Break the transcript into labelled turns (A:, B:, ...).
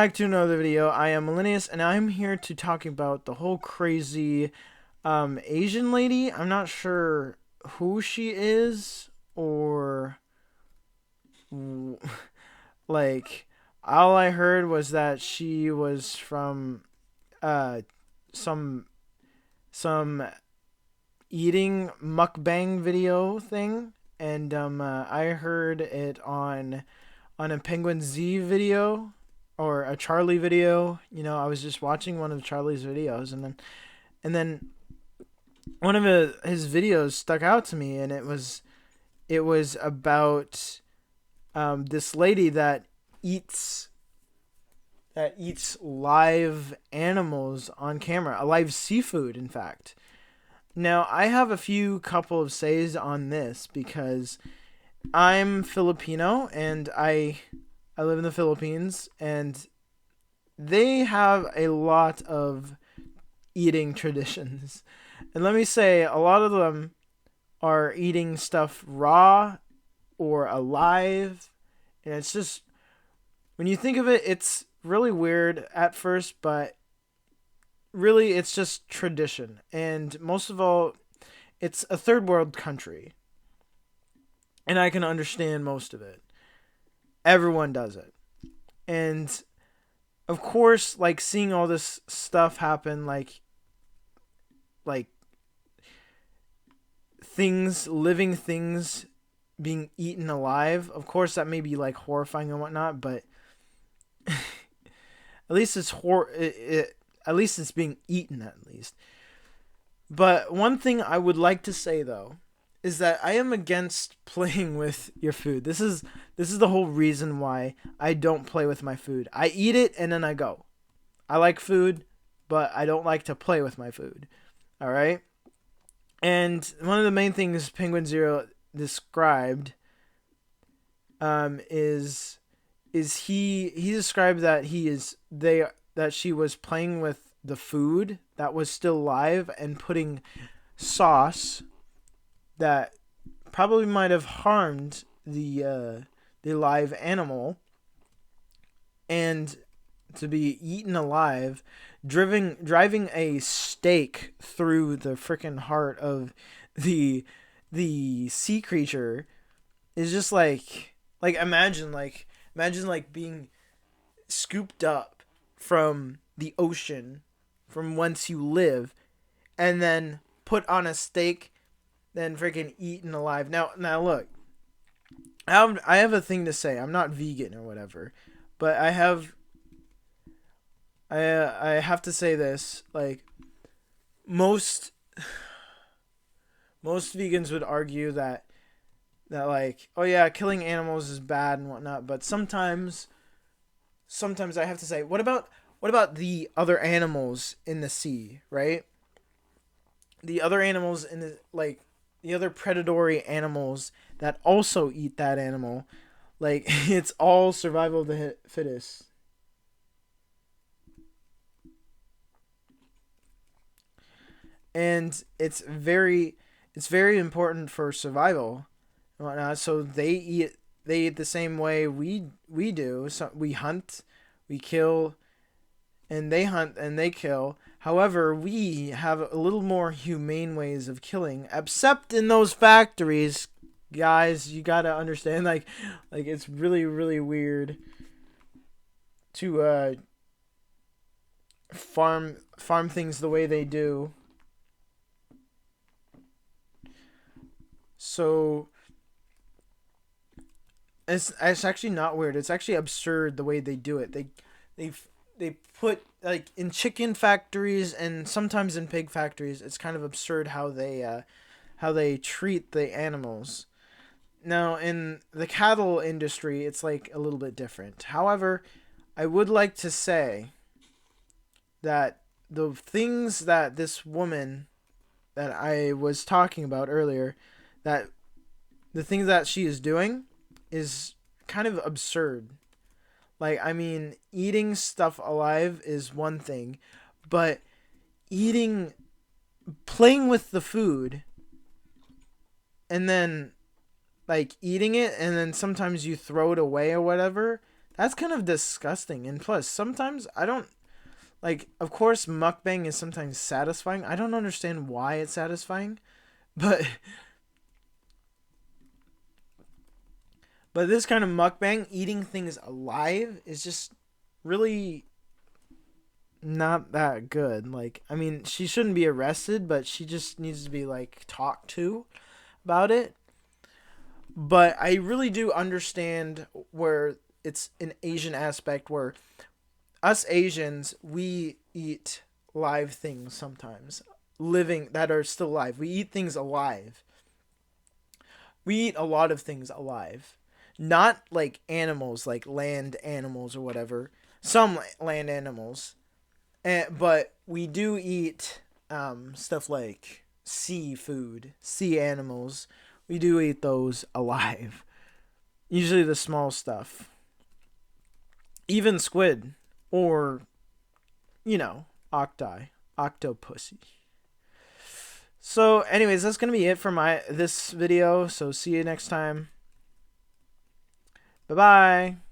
A: Back to another video. I am Millennius, and I'm here to talk about the whole crazy Asian lady. I'm not sure who she is or like all I heard was that she was from uh some some eating mukbang video thing, and I heard it on a Penguin Z video or a Charlie video. I was just watching one of Charlie's videos, and then one of his videos stuck out to me, and it was about this lady eats that eats live animals on camera, a live seafood, in fact. Now, I have a few couple of says on this because I'm Filipino, and I live in the Philippines, and they have a lot of eating traditions. And let me say, a lot of them are eating stuff raw or alive. And it's just, when you think of it, it's really weird at first, but really it's just tradition. And most of all, it's a third world country. And I can understand most of it. Everyone does it. And of course, like seeing all this stuff happen, like living things being eaten alive. Of course, that may be like horrifying and whatnot, but at least at least it's being eaten at least. But one thing I would like to say though is that I am against playing with your food. This is the whole reason why I don't play with my food. I eat it and then I go. I like food, but I don't like to play with my food. All right? And one of the main things Penguin Zero described is he described that that she was playing with the food that was still live and putting sauce that probably might have harmed the live animal, and to be eaten alive, driving a stake through the freaking heart of the sea creature is just imagine being scooped up from the ocean from whence you live and then put on a stake, then freaking eaten alive. Now look, I have a thing to say. I'm not vegan or whatever, but I have to say this. Like most most vegans would argue that like, oh yeah, killing animals is bad and whatnot, but sometimes I have to say, what about the other animals in the sea, right? The other animals in the other predatory animals that also eat that animal. Like it's all survival of the fittest. And it's very important for survival and whatnot. So they eat the same way we do. So we hunt, we kill, and they hunt and they kill. However, we have a little more humane ways of killing, except in those factories. Guys, you gotta understand, like it's really really weird to farm things the way they do. So it's actually not weird. It's actually absurd the way they do it. They they put, like, in chicken factories and sometimes in pig factories. It's kind of absurd how they treat the animals. Now in the cattle industry, it's like a little bit different. However, I would like to say that the things that this woman that I was talking about earlier, that the things that she is doing is kind of absurd. Like, I mean, eating stuff alive is one thing, but eating, playing with the food, and then, like, eating it, and then sometimes you throw it away or whatever, That's kind of disgusting. And plus, sometimes I don't like. Of course, mukbang is sometimes satisfying. I don't understand why it's satisfying, but this kind of mukbang, eating things alive, is just really not that good. Like, I mean, she shouldn't be arrested, but she just needs to be like talked to about it. But I really do understand where it's an Asian aspect where us Asians, we eat live things sometimes, living that are still alive. We eat things alive. We eat a lot of things alive. Not like animals, like land animals or whatever. Some land animals. But we do eat stuff like seafood, sea animals. We do eat those alive. Usually the small stuff. Even squid. Or, octopussy. So, anyways, that's gonna be it for this video. So, see you next time. Bye bye.